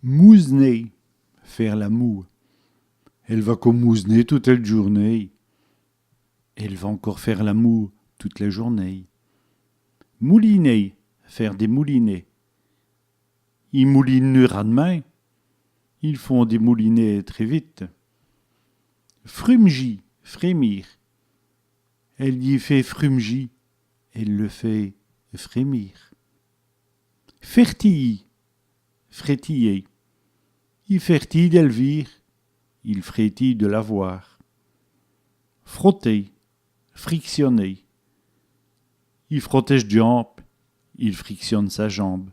Mousner, faire la moue. Elle va comme mousner toute la journée. Elle va encore faire la moue toute la journée. Mouliner, faire des moulinets. Ils moulinent à demain. Ils font des moulinets très vite. Frumgy, frémir. Elle y fait frumgy. Elle le fait frémir. Fertille, frétiller. Il fertille d'Elvire, il frétille de l'avoir. Frotter, frictionner. Il frottage jambe, il frictionne sa jambe.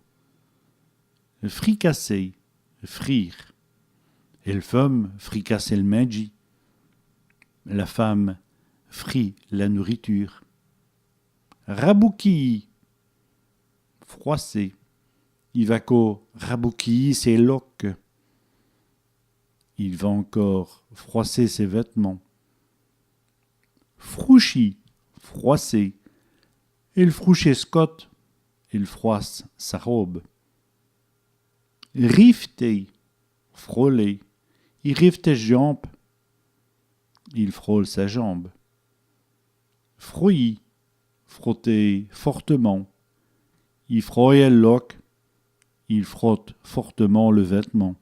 Fricasser, frire. Et le femme fricasse le magie. La femme frit la nourriture. Rabouquille, froisser. Il va encore rabouquiller ses loques. Il va encore froisser ses vêtements. Frouchi, froisser. Il frouche Scott. Il froisse sa robe. Rifter, frôler. Il rifte jambe. Il frôle sa jambe. Frouillis, frotter fortement. Il froille le loque. Il frotte fortement le vêtement.